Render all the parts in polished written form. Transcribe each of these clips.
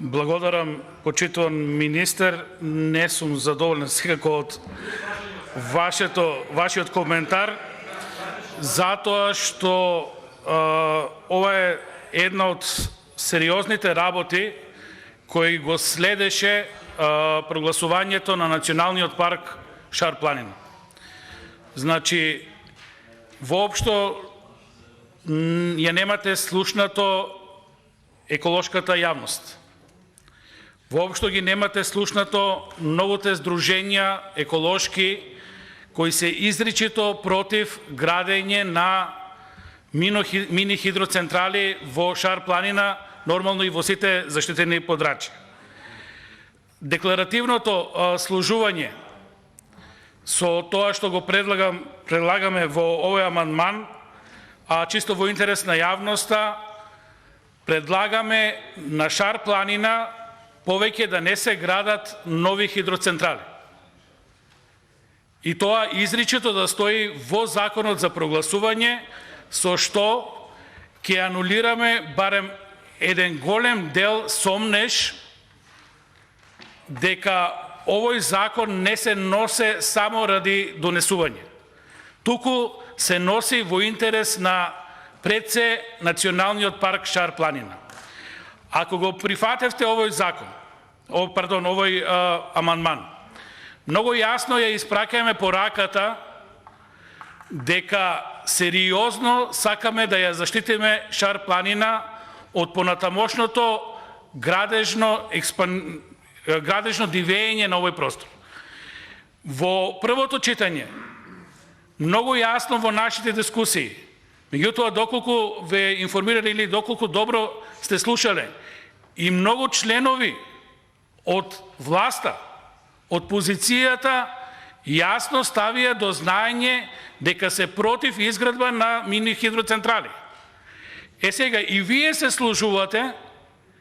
Благодарам, почитуван министер. Не сум задоволен секако од вашиот коментар, затоа што ова е една од сериозните работи кои го следеше прогласувањето на Националниот парк Шар планина. Значи, воопшто ја немате слушнато еколошката јавност. Воопшто ги немате слушнато новите здруженја еколошки кои се изричито против градење на мини хидроцентрали во Шар планина, нормално и во сите заштитени подрачја. Декларативното служување со тоа што го предлагаме во овој амандман, а чисто во интерес на јавноста, предлагаме на Шар планина повеќе да не се градат нови хидроцентрали. И тоа изричито да стои во законот за прогласување, со што ќе анулираме барем еден голем дел сомнеш дека овој закон не се носи само ради донесување. Туку се носи во интерес на пред се Националниот парк Шар планина. Ако го прифатевте овој закон, овој амандман, многу јасно ја испраќаме пораката дека сериозно сакаме да ја заштитиме Шар планина од понатамошното градежно дивење на овој простор. Во првото читање, многу јасно во нашите дискусии, меѓутоа доколку ве информирали или доколку добро сте слушале, и многу членови од власта, од позицијата, јасно ставија до знаење дека се против изградба на мини хидроцентрали. Сега и вие се служувате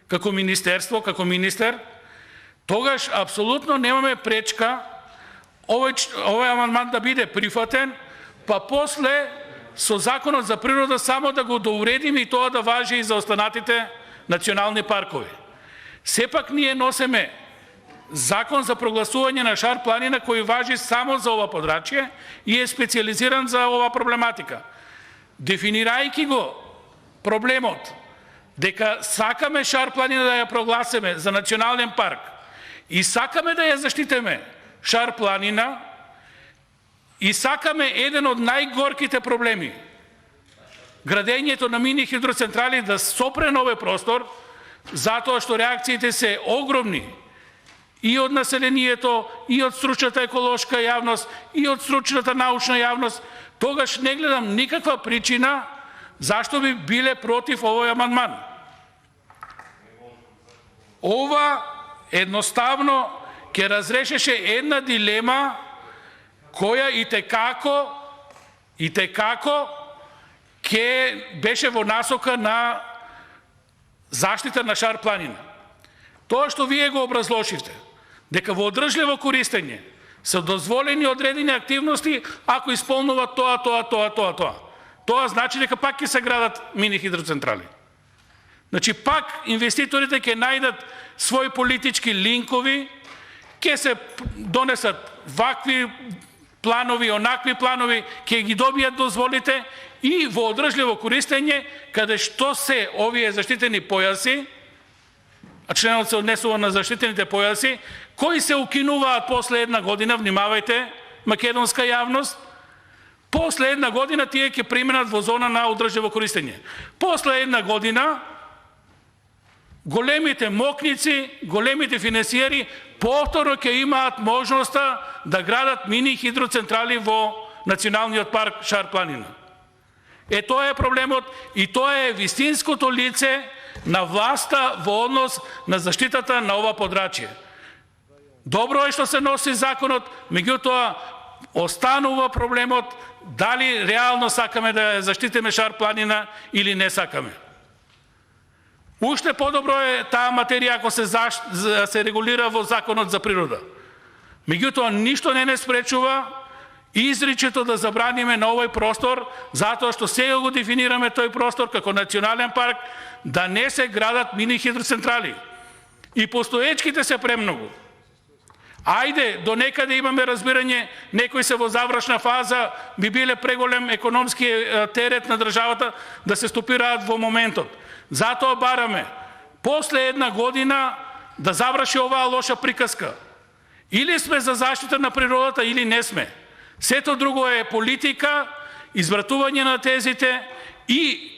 како министерство, како министер, тогаш апсолутно немаме пречка овој амандман да биде прифатен, па после со законот за природа само да го доуредиме и тоа да важи и за останатите национални паркови. Сепак ние носиме закон за прогласување на Шар планина кој важи само за ова подрачје и е специализиран за ова проблематика. Дефинирајќи го проблемот дека сакаме Шар планина да ја прогласиме за национален парк и сакаме да ја заштитиме Шар планина и сакаме еден од најгорките проблеми, градењето на мини хидроцентрали, да сопре на овој простор, затоа што реакциите се огромни и од населението, и од стручната еколошка јавност, и од стручната научна јавност, тогаш не гледам никаква причина зашто би биле против овој амандман. Ова едноставно ќе разрешеше една дилема која и текако ќе беше во насока на заштита на Шар планина. Тоа што вие го образложивте, дека во одржливо користење се дозволени одредени активности ако исполнуваат тоа. Тоа значи дека пак ќе се градат мини хидроцентрали. Значи пак инвеститорите ќе најдат своји политички линкови, ќе се донесат вакви планови, онакви планови, ќе ги добијат дозволите и во одржливо користење, каде што се овие заштитени појаси, а членот се однесува на заштитените појаси, кои се укинуваат после една година, внимавајте, македонска јавност, после една година тие ќе преминат во зона на одржливо користење. После една година големите мокници, големите финансиери повторно ќе имаат можноста да градат мини хидроцентрали во Националниот парк Шар планина. Тоа е проблемот и тоа е вистинското лице на власта во однос на заштитата на ова подрачје. Добро е што се носи законот, меѓутоа останува проблемот дали реално сакаме да заштитиме Шар планина или не сакаме. Уште подобро е таа материја ако се регулира во законот за природа. Меѓутоа ништо не спречува изричето да забраниме на овој простор, затоа што сега го дефинираме тој простор како национален парк, да не се градат мини хидроцентрали. И постоечките се премногу. Ајде, до некаде имаме разбирање, некои се во завршна фаза, би биле преголем економски терет на државата да се стопираат во моментот. Затоа бараме, после една година, да заврши оваа лоша приказка. Или сме за заштита на природата, или не сме. Сето друго е политика, извратување на тезите и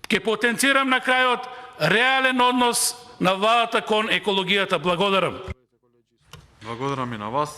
ќе потенцирам на крајот реален однос на владата кон екологијата. Благодарам. Благодарам и на вас.